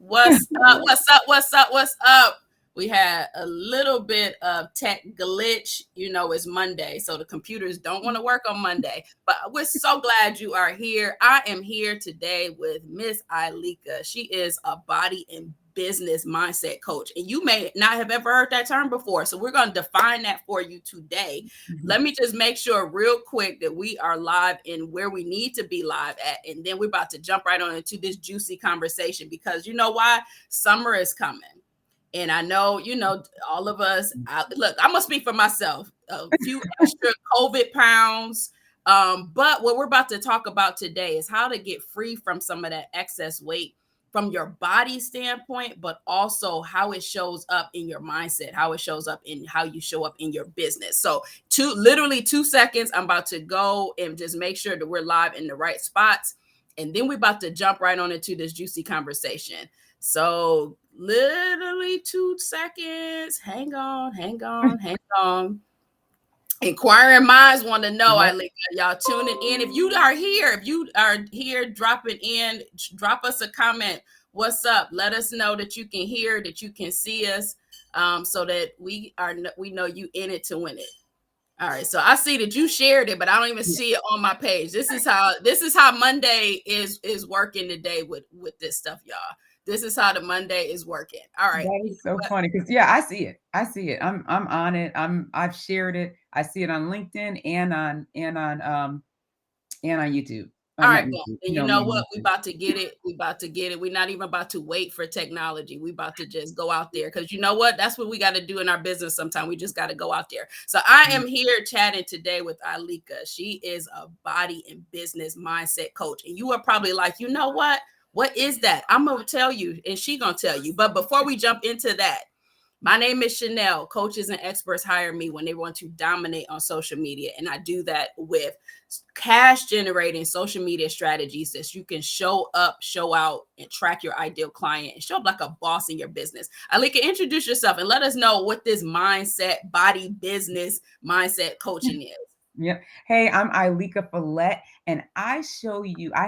What's up? What's up? What's up? What's up? We had a little bit of tech glitch. You know, it's Monday, so the computers don't want to work on Monday. But we're so glad you are here. I am here today with Miss Ileka. She is a body and business mindset coach. And you may not have ever heard that term before. So we're going to define that for you today. Let me just make sure real quick that we are live in where we need to be live at. And then we're about to jump right on into this juicy conversation because you know why? Summer is coming. And I know, all of us, look, I'm going to speak for myself, a few extra COVID pounds. But what we're about to talk about today is how to get free from some of that excess weight from your body standpoint, but also how it shows up in your mindset, how it shows up in how you show up in your business. So literally 2 seconds, I'm about to go and just make sure that we're live in the right spots. And then we're about to jump right on into this juicy conversation. So literally 2 seconds. Hang on. Inquiring minds want to know, Ileka, y'all tuning in. If you are here dropping in, drop us a comment. What's up? Let us know that you can hear, that you can see us, so that we know you in it to win it. All right. So I see that you shared it, but I don't even see it on my page. This is how Monday is working today with this stuff, y'all. This is how the Monday is working. All right. That is so funny because I see it. I'm on it. I've shared it. I see it on LinkedIn and on YouTube. All right, well, and you know what? We about to get it. We're not even about to wait for technology. We about to just go out there because you know what? That's what we got to do in our business. Sometimes we just got to go out there. So I am here chatting today with Ileka. She is a body and business mindset coach, and you are probably like, you know what? What is that? I'm gonna tell you, and she gonna tell you. But before we jump into that, my name is Chanel. Coaches and experts hire me when they want to dominate on social media. And I do that with cash generating social media strategies that you can show up, show out, and track your ideal client and show up like a boss in your business. Ileka, introduce yourself and let us know what this mindset, body business mindset coaching is. Yep. Hey, I'm Ileka Falette, and I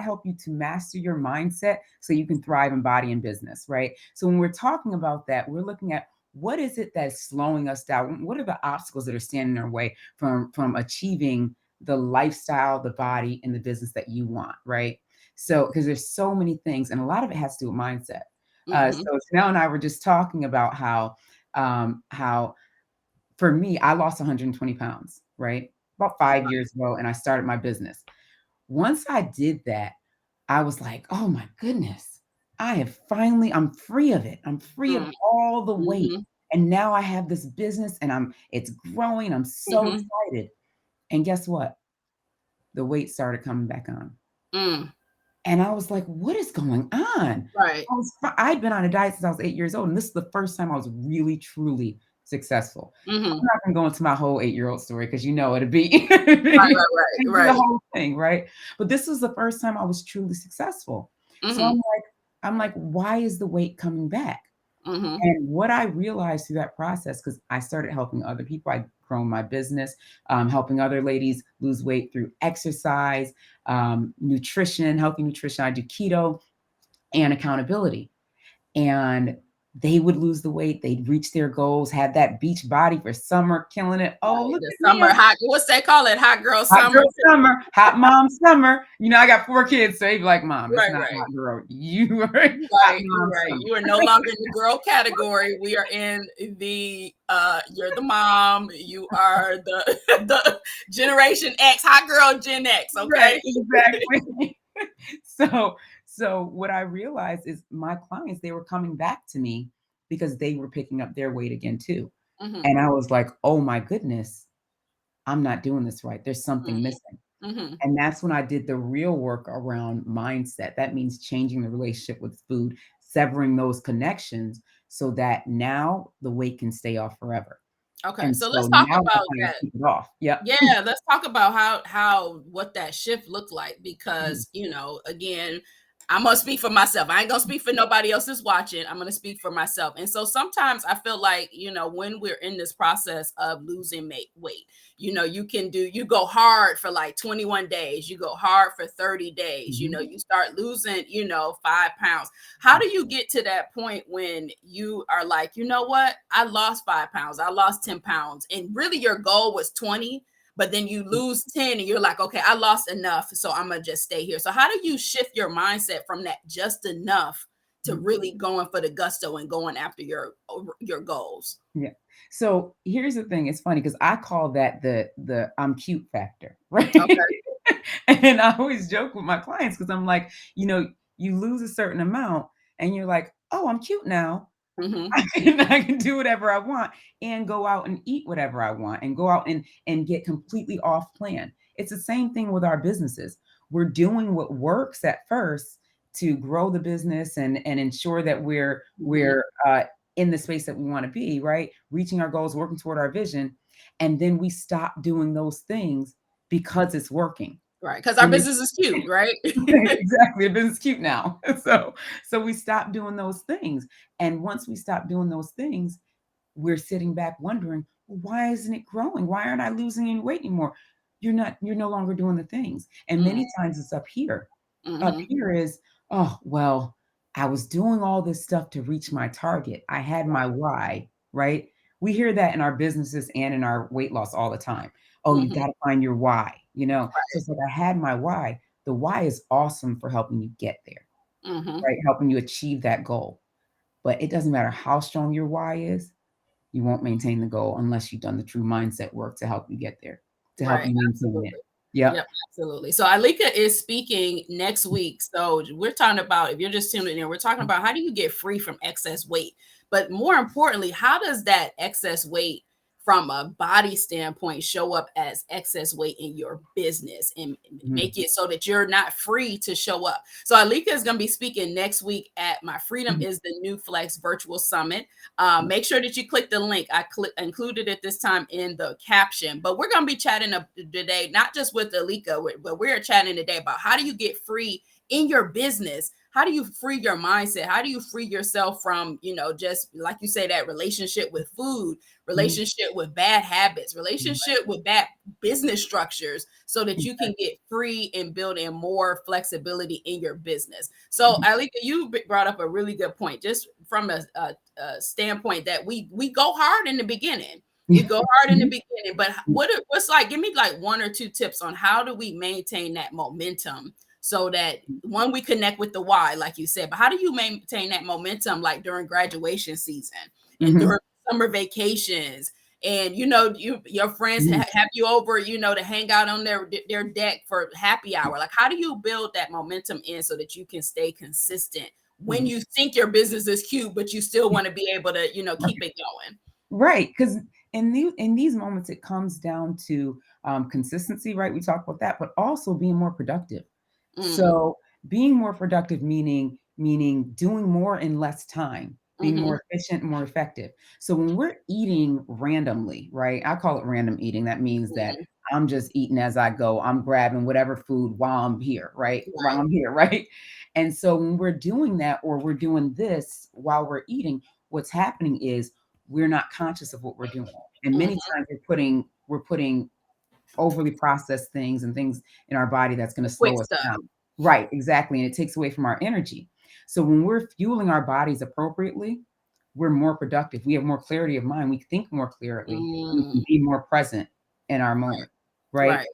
help you to master your mindset so you can thrive in body and business, right? So when we're talking about that, we're looking at what is it that's slowing us down? What are the obstacles that are standing in our way from achieving the lifestyle, the body, and the business that you want, right? So, because there's so many things, and a lot of it has to do with mindset. So Chanel and I were just talking about how for me, I lost 120 pounds, right? About 5 years ago, and I started my business. Once I did that, I was like, oh my goodness, I'm free of it. I'm free of all the weight. And now I have this business and it's growing. I'm so excited. And guess what? The weight started coming back on. And I was like, what is going on? Right. I'd been on a diet since I was 8 years old. And this is the first time I was really, truly successful. I'm not going to go into my whole 8-year-old story because it'd be right. the whole thing, right? But this was the first time I was truly successful. So I'm like, why is the weight coming back? And what I realized through that process, because I started helping other people, I'd grown my business, helping other ladies lose weight through exercise, nutrition, healthy nutrition. I do keto and accountability. And they would lose the weight. They'd reach their goals, had that beach body for summer, killing it. Oh, look at summer hot. What's they call it? Hot girl summer. Hot girl summer. Hot mom summer. I got 4 kids, so they'd be like, Mom, it's not hot girl. You are right. You are no longer in the girl category. We are in the you're the mom. You are the Generation X, hot girl Gen X. Okay, right, exactly. So what I realized is my clients, they were coming back to me because they were picking up their weight again too. And I was like, oh my goodness, I'm not doing this right. There's something missing. And that's when I did the real work around mindset. That means changing the relationship with food, severing those connections so that now the weight can stay off forever. Okay, so let's talk about that. Keep it off. Yeah, let's talk about how what that shift looked like because again, I'm gonna speak for myself. I ain't gonna speak for nobody else that's watching. I'm gonna speak for myself. And so sometimes I feel like, when we're in this process of losing weight, you go hard for like 21 days, you go hard for 30 days, you start losing, 5 pounds. How do you get to that point when you are like, you know what? I lost 5 pounds, I lost 10 pounds, and really your goal was 20, but then you lose 10 and you're like, okay, I lost enough, so I'm gonna just stay here. So how do you shift your mindset from that just enough to really going for the gusto and going after your goals? Yeah. So here's the thing. It's funny because I call that the I'm cute factor, right? Okay. And I always joke with my clients because I'm like, you lose a certain amount and you're like, oh, I'm cute now. Mm-hmm. I can do whatever I want and go out and eat whatever I want and go out and get completely off plan. It's the same thing with our businesses. We're doing what works at first to grow the business and ensure that we're Mm-hmm. in the space that we want to be, right? Reaching our goals, working toward our vision, and then we stop doing those things because it's working. Right, because our And business is cute, right? exactly, a business cute now. So we stop doing those things, and once we stop doing those things, we're sitting back wondering, well, why isn't it growing? Why aren't I losing any weight anymore? You're no longer doing the things. And many times it's up here. Up Mm-hmm. here is, oh, well, I was doing all this stuff to reach my target. I had my Right. why, right? We hear that in our businesses and in our weight loss all the time. Oh, you've Mm-hmm. got to find your why, So Right. it's like I had my why. The why is awesome for helping you get there, Mm-hmm. right? Helping you achieve that goal. But it doesn't matter how strong your why is, you won't maintain the goal unless you've done the true mindset work to help you get there, to help Right. you maintain it. Absolutely. Yep. Yep, absolutely. So Ileka is speaking next week. So we're talking about, if you're just tuning in, we're talking about how do you get free from excess weight? But more importantly, how does that excess weight from a body standpoint show up as excess weight in your business and Mhm. make it so that you're not free to show up? So Alika is going to be speaking next week at My Freedom Mhm. is the New Flex Virtual Summit. Make sure that you click the link. I included it this time in the caption. But we're going to be chatting today, not just with Ileka, but we're chatting today about how do you get free in your business? How do you free your mindset? How do you free yourself from, just like you say, that relationship with food, Mhm. relationship with bad habits, relationship with bad business structures, so that you can get free and build in more flexibility in your business? So, Mhm. Alika, you brought up a really good point, just from a standpoint that we go hard in the beginning. We go hard in the Mhm. beginning, but what's like? Give me like one or two tips on how do we maintain that momentum so that one, we connect with the why, like you said, but how do you maintain that momentum like during graduation season and Mhm. during summer vacations? And your friends Mhm. have you over, to hang out on their deck for happy hour. Like, how do you build that momentum in so that you can stay consistent when Mhm. you think your business is cute, but you still want to be able to, keep it going? Right, because in these moments, it comes down to consistency, right? We talk about that, but also being more productive. Mm, So being more productive, meaning doing more in less time, being mm-hmm. more efficient, more effective. So when we're eating randomly, right? I call it random eating. That means that Mm-hmm. I'm just eating as I go. I'm grabbing whatever food while I'm here, right? While Right. I'm here, right? And so when we're doing that or we're doing this while we're eating, what's happening is we're not conscious of what we're doing. And many Mm-hmm. times we're putting overly processed things and things in our body that's going to Quick slow us stuff. down. Right, exactly. And it takes away from our energy. So when we're fueling our bodies appropriately, we're more productive. We have more clarity of mind. We think more clearly. We Mm, can be more present in our moment. Right. right.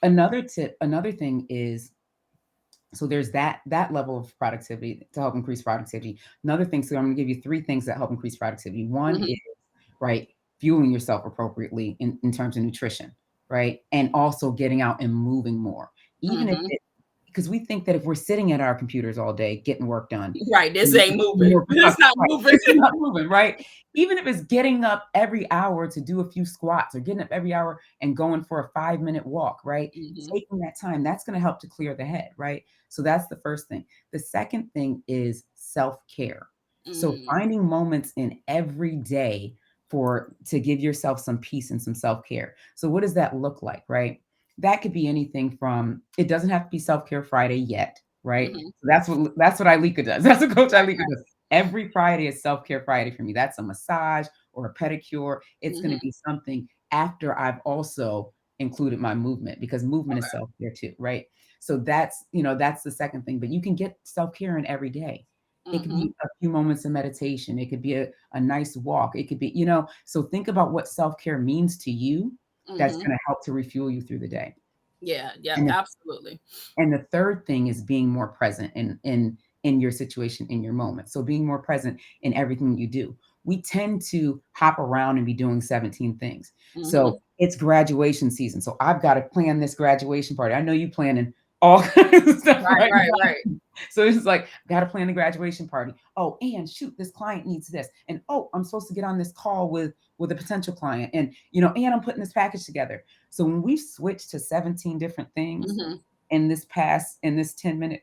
Another tip, another thing is so there's that level of productivity to help increase productivity. Another thing, so I'm going to give you three things that help increase productivity. One is Mm-hmm. right fueling yourself appropriately in terms of nutrition, right, and also getting out and moving more, even if Mm-hmm. it because we think that if we're sitting at our computers all day getting work done, Right. This we're ain't moving. more It's productive. not Right. moving. It's not moving, right? Even if it's getting up every hour to do a few squats or getting up every hour and going for a 5-minute walk, right? Mm-hmm. Taking that time, that's going to help to clear the head, right? So that's the first thing. The second thing is self-care. So Mm, finding moments in every day for to give yourself some peace and some self-care. So what does that look like, right? That could be anything from it doesn't have to be self-care Friday yet, right? Mhm. So that's what Ileka does. That's what Coach Right, Ileka does. Every Friday is self-care Friday for me. That's a massage or a pedicure. It's going to mhm. be something after I've also included my movement, because movement is Okay. self-care too, right? So that's the second thing. But you can get self-care in every day. It could Mhm. be a few moments of meditation. It could be a nice walk. It could be. So think about what self-care means to you. That's Mhm. going to help to refuel you through the day. Yeah, yep, And the absolutely. and the third thing is being more present in your situation, in your moment. So being more present in everything you do. We tend to hop around and be doing 17 things. So Mhm. it's graduation season. So I've got to plan this graduation party. I know you planning all kinds of stuff Right, right right, right. now. So it's like, got to plan the graduation party. Oh, and shoot, this client needs this. And oh, I'm supposed to get on this call with a potential client. And I'm putting this package together. So when we switch to 17 different things, Mhm. in this 10-minute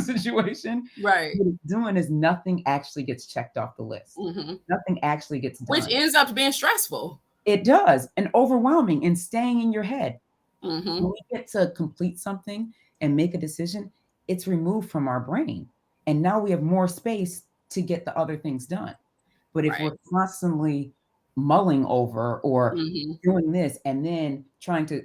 situation, Right. what it's doing is nothing actually gets checked off the list. Mhm. Nothing actually gets Which done. ends up being stressful. It does, and overwhelming and staying in your head. When Mhm. we get to complete something and make a decision, it's removed from our brain. And now we have more space to get the other things done. But if Right. we're constantly mulling over or Mhm. doing this and then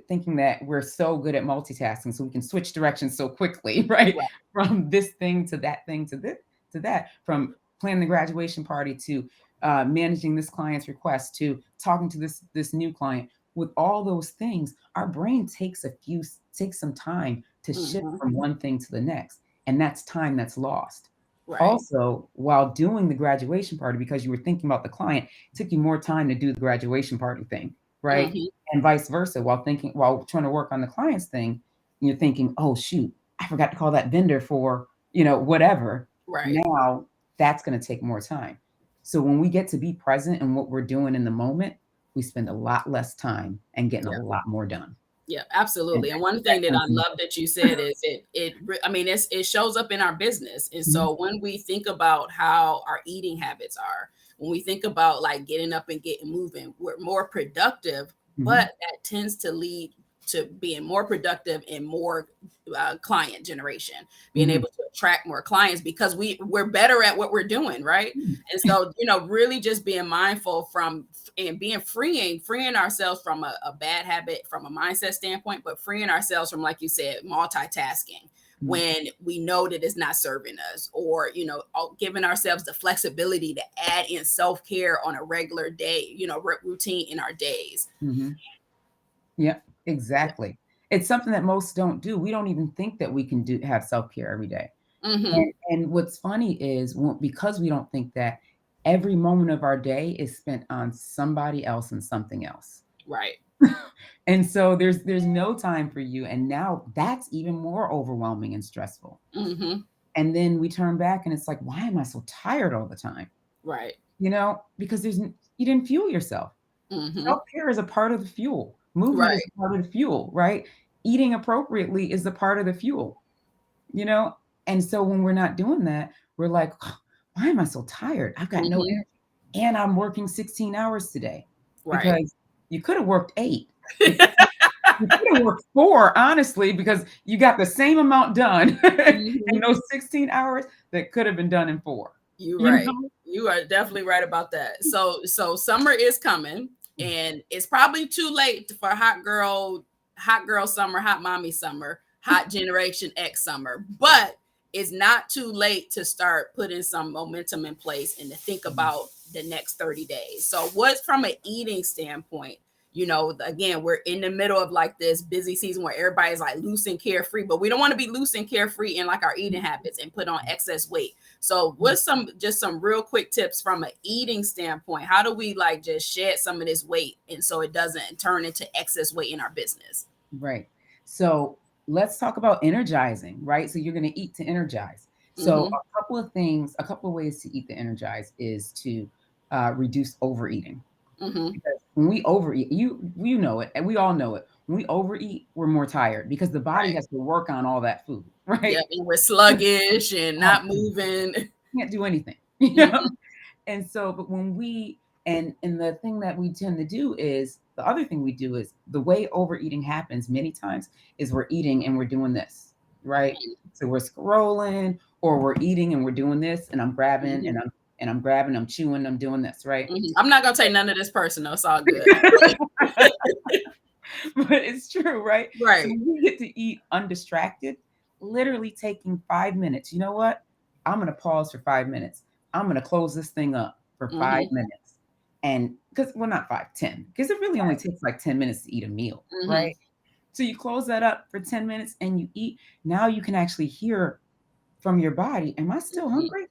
thinking that we're so good at multitasking, so we can switch directions so quickly, right? Right. From this thing to that thing to this to that, from planning the graduation party to managing this client's request to talking to this new client. With all those things, our brain takes some time to shift Mhm. from one thing to the next, and that's time that's lost. Right. Also, while doing the graduation party, because you were thinking about the client, it took you more time to do the graduation party thing, right? Mhm. And vice versa. While trying to work on the client's thing, you're thinking, oh shoot, I forgot to call that vendor for, whatever. Right. Now that's going to take more time. So when we get to be present in what we're doing in the moment, we spend a lot less time and getting a Yeah. lot more done. Yeah, And absolutely. And one thing that's that I something. love that you said is I mean, it shows up in our business. And Mhm, so when we think about how our eating habits are, when we think about like getting up and getting moving, we're more productive, mhm, but that tends to lead to being more productive and more client generation, being mhm, able to attract more clients because we're better at what we're doing, right? mhm. And so, really just being mindful from and being freeing ourselves from a bad habit from a mindset standpoint, but freeing ourselves from, like you said, multitasking Mhm. when we know that it's not serving us, or giving ourselves the flexibility to add in self-care on a regular day, routine in our days. Mhm. Yeah, Yeah. exactly. It's something that most don't do. We don't even think that we can have self-care every day. Mm-hmm. And what's funny is because we don't think that, every moment of our day is spent on somebody else and something else. Right. And so there's no time for you. And now that's even more overwhelming and stressful. Mm-hmm. And then we turn back and it's like, why am I so tired all the time? Right. Because you didn't fuel yourself. Mm-hmm. Self-care is a part of the fuel. Movement is Right. a part of the fuel, right? Eating appropriately is a part of the fuel, you know? And so when we're not doing that, we're like, "Ugh, why am I so tired? I've got no Mm-hmm. energy. And I'm working 16 hours today." Right. Because you could have worked 8. You could have worked 4, honestly, because you got the same amount done in Mhm. those 16 hours that could have been done in 4. You're You right. know? You are definitely right about that. So summer is coming, and it's probably too late for hot girl summer, hot mommy summer, hot generation X summer. But it's not too late to start putting some momentum in place and to think about the next 30 days. So what's from an eating standpoint? Again, we're in the middle of like this busy season where everybody's like loose and carefree, but we don't want to be loose and carefree in like our eating habits and put on excess weight. So what's some real quick tips from an eating standpoint? How do we like just shed some of this weight and so it doesn't turn into excess weight in our business? Right. So let's talk about energizing, right? So you're going to eat to energize. So Mm-hmm. a couple of ways to eat to energize is to reduce overeating. Mm-hmm. Because when we overeat, you know it, and we all know it. When we overeat, we're more tired because the body Right. has to work on all that food, Yep. right? And we're sluggish and not moving. Can't do anything. Mm-hmm. And so, but when we and the thing that we tend to do is the other thing we do is the way overeating happens many times is we're eating and we're doing this. right? So we're scrolling or we're eating and we're doing this and I'm grabbing Mm-hmm. and I'm grabbing, I'm chewing, I'm doing this, right? Mm-hmm. I'm not gonna take none of this personal. It's all good. But it's true, right? So Right. when we get to eat undistracted, literally taking 5 minutes. You know what? I'm going to pause for 5 minutes. I'm going to close this thing up for five Mm-hmm. minutes. And because, well, not 5, 10, because it really only takes like 10 minutes to eat a meal, Mm-hmm. right? So you close that up for 10 minutes and you eat. Now you can actually hear from your body, am I still Mm-hmm. hungry?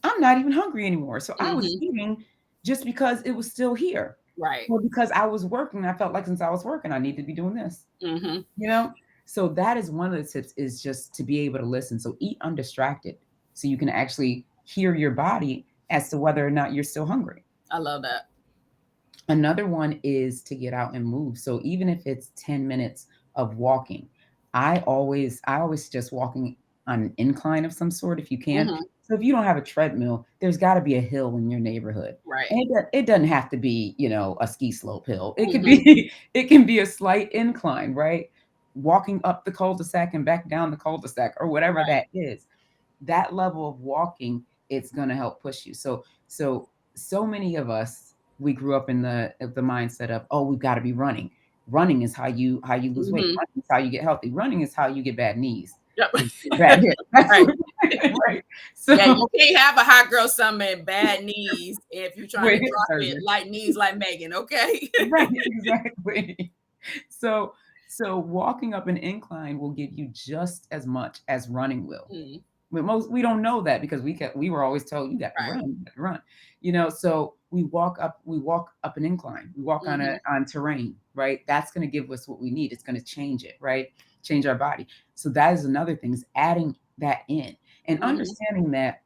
I'm not even hungry anymore. So I was Mm-hmm. eating just because it was still here. Right. Or because I was working, I felt like since I was working, I need to be doing this, Mm-hmm. you know? So that is one of the tips is just to be able to listen. So eat undistracted so you can actually hear your body as to whether or not you're still hungry. I love that. Another one is to get out and move. So even if it's 10 minutes of walking, I always suggest walking on an incline of some sort if you can. Mm-hmm. So if you don't have a treadmill, there's got to be a hill in your neighborhood. Right. And it doesn't have to be, a ski slope hill. It could Mm-hmm. be it can be a slight incline, right? Walking up the cul-de-sac and back down the cul-de-sac or whatever Right. that is. That level of walking, it's going to help push you. So many of us, we grew up in the mindset of, oh, we've got to be running. Running is how you lose weight. Mm-hmm. Running is how you get healthy. Running is how you get bad knees Yep. and bad hips. That's Right. what, right. Yeah, you So can't have a hot girl summer and bad knees if you're trying with to hip drop it surgery. like knees like Megan, okay? Right, exactly. So so walking up an incline will give you just as much as running will. Mm, But most we don't know that because we were always told you got to right. run, you got to run. So we walk up an incline. We walk on a Mm-hmm. on terrain, right? That's going to give us what we need. It's going to change it, right? Change our body. So that is another thing is adding that in and Mm-hmm. understanding that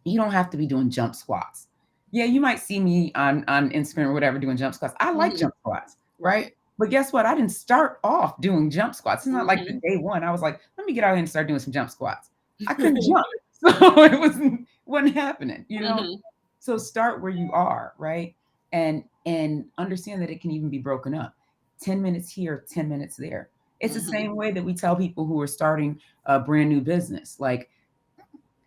you don't have to be doing jump squats. Yeah, you might see me on Instagram or whatever doing jump squats. I like Mm-hmm. jump squats, right? Right. But guess what? I didn't start off doing jump squats. It's not like the Mm-hmm. day one. I was like, let me get out here and start doing some jump squats. I couldn't jump. So it wasn't happening. Mm-hmm. So start where you are, right? And understand that it can even be broken up. 10 minutes here, 10 minutes there. It's the Mm-hmm. same way that we tell people who are starting a brand new business. Like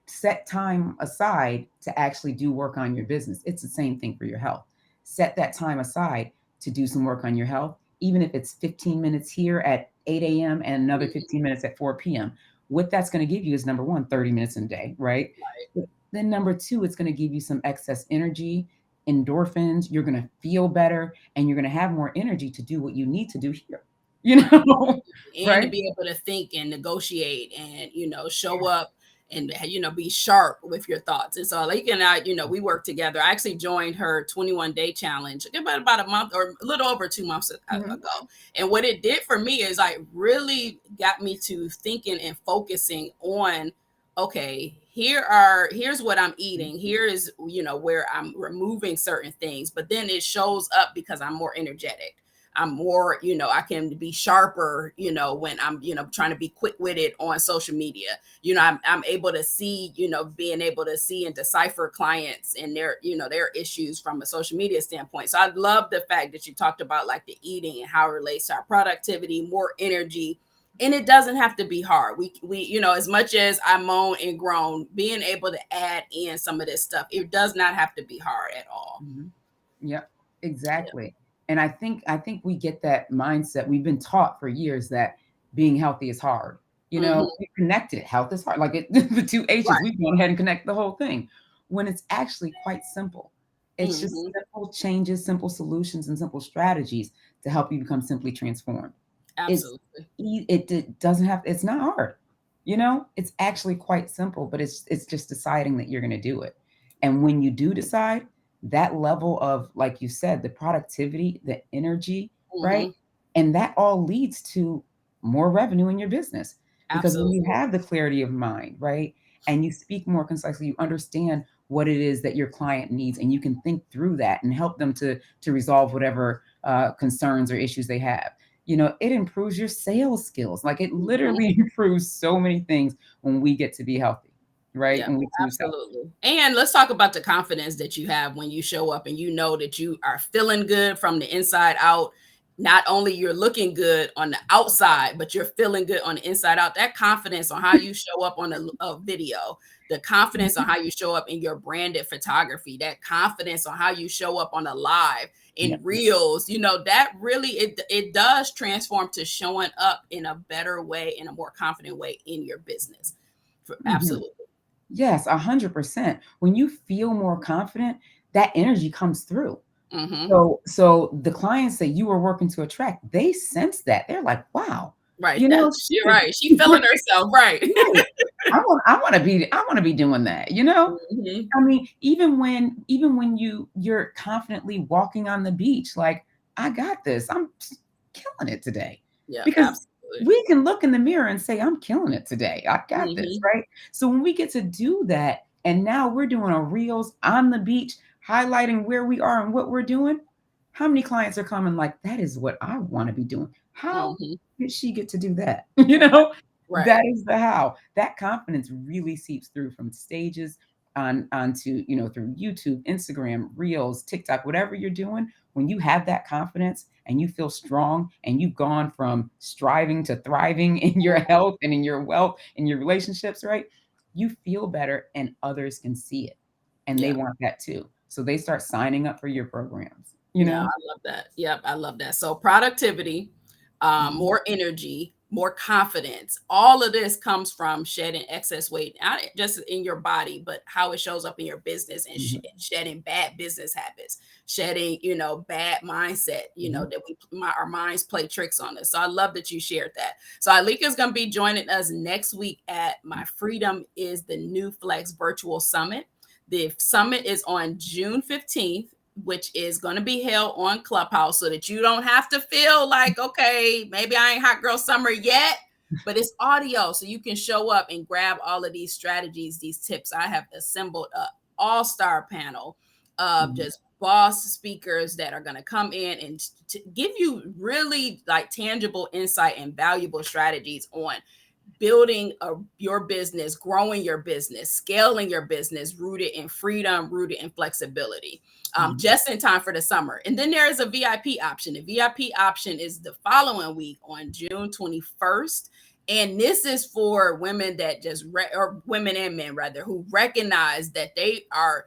set time aside to actually do work on your business. It's the same thing for your health. Set that time aside to do some work on your health, even if it's 15 minutes here at 8 a.m. and another Mm-hmm. 15 minutes at 4 p.m. What that's going to give you is number one, 30 minutes in a day, right? But then number two, it's going to give you some excess energy, endorphins. You're going to feel better and you're going to have more energy to do what you need to do here, And to right? be able to think and negotiate and show up and be sharp with your thoughts. And so like and I, we work together. I actually joined her 21-day challenge about a month or a little over 2 months Mhm. ago. And what it did for me is like really got me to thinking and focusing on, okay, here's what I'm eating. Here is where I'm removing certain things, but then it shows up because I'm more energetic. I'm more, I can be sharper, when I'm, trying to be quick witted on social media. I'm able to see, being able to see and decipher clients and their issues from a social media standpoint. So I love the fact that you talked about like the eating and how it relates to our productivity, more energy. And it doesn't have to be hard. We, as much as I moan and groan, being able to add in some of this stuff, it does not have to be hard at all. Mhm. Yep, Yeah. exactly. And I think we get that mindset. We've been taught for years that being healthy is hard. Hmm. We connected health is hard. Like the two H's, Right. we've gone ahead and connect the whole thing when it's actually quite simple. It's just Hmm. simple changes, simple solutions, and simple strategies to help you become simply transformed. It's Absolutely. it doesn't have it's not hard. It's actually quite simple, but it's just deciding that you're going to do it. And when you do decide, that level of, like you said, the productivity, the energy, right? Hmm. And that all leads to more revenue in your business because when you Absolutely. have the clarity of mind, right? And you speak more concisely, you understand what it is that your client needs, and you can think through that and help them to resolve whatever concerns or issues they have. It improves your sales skills. Like it Mhm. literally improves so many things when we get to be healthy, right? Yeah, And we choose health. absolutely. And let's talk about the confidence that you have when you show up and you know that you are feeling good from the inside out. not only you're looking good on the outside, but you're feeling good on the inside out. That confidence on how you show up on a video, the confidence on how you show up in your branded photography, that confidence on how you show up on a live, in reels, that really, it does transform to showing up in a better way, in a more confident way in your business. Absolutely. Yes, 100%. When you feel more confident, that energy comes through. So the clients that you were working to attract, they sense that. They're like, wow, right. You're right. She feeling herself. Right. Right. I want to be doing that, I mean, even when you're confidently walking on the beach, like, I got this. I'm killing it today. Yeah, Because absolutely. we can look in the mirror and say, I'm killing it today. I got this, right? So when we get to do that, and now we're doing a reels on the beach, highlighting where we are and what we're doing, how many clients are coming like, that is what I want to be doing? How did she get to do that? Right. That is the how. That confidence really seeps through from stages onto, through YouTube, Instagram, Reels, TikTok, whatever you're doing. When you have that confidence and you feel strong and you've gone from striving to thriving in your health and in your wealth and your relationships, right? You feel better and others can see it and they want that too. So they start signing up for your programs, Yeah, I love that. Yep, I love that. So productivity, more energy, more confidence. All of this comes from shedding excess weight, not just in your body, but how it shows up in your business, and shedding bad business habits, shedding, bad mindset, that our minds play tricks on us. So I love that you shared that. So Ileka is going to be joining us next week at my Freedom is the New Flex virtual summit. The summit is on June 15th, which is going to be held on Clubhouse, so that you don't have to feel like, okay, maybe I ain't hot girl summer yet, but it's audio. So you can show up and grab all of these strategies, these tips. I have assembled a all-star panel of just boss speakers that are going to come in and to give you really like tangible insight and valuable strategies on building your business, growing your business, scaling your business, rooted in freedom, rooted in flexibility, just in time for the summer. And then there is a VIP option. The VIP option is the following week on June 21st. And this is for women that or women and men rather, who recognize that they are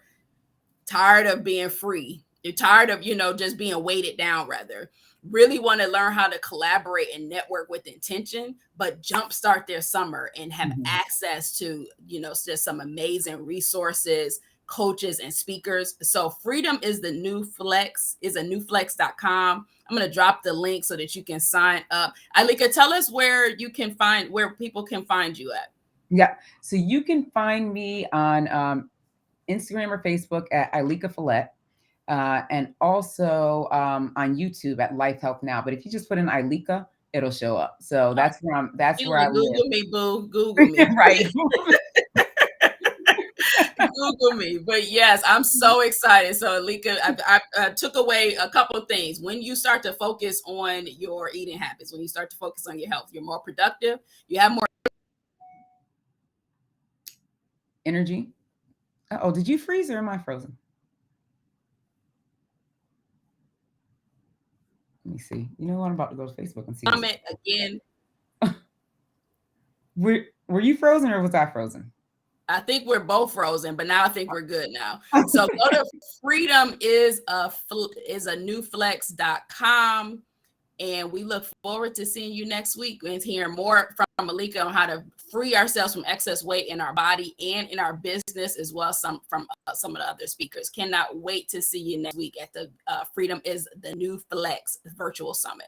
tired of being free. They're tired of, just being weighted down, rather. Really want to learn how to collaborate and network with intention, but jumpstart their summer and have access to, just some amazing resources, coaches, and speakers. So Freedom is the New Flex, is a newflex.com. I'm going to drop the link so that you can sign up. Ileka, tell us where people can find you at. Yeah. So you can find me on Instagram or Facebook at Ileka Falette. And also on YouTube at Life Health Now. But if you just put in Ileka, it'll show up. So that's where I live. Google me, boo. Google me. Right. Google me. But yes, I'm so excited. So Ileka, I took away a couple of things. When you start to focus on your eating habits, when you start to focus on your health, you're more productive. You have more energy. Oh, did you freeze or am I frozen? Let me see. You know what? I'm about to go to Facebook and see. Comment again. Were you frozen or was I frozen? I think we're both frozen, but now I think we're good now. So go to Freedom is a newflex.com. And we look forward to seeing you next week and hearing more from Ileka on how to free ourselves from excess weight in our body and in our business, as well as some of the other speakers. Cannot wait to see you next week at the Freedom is the New Flex virtual summit.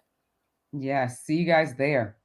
Yes. See you guys there.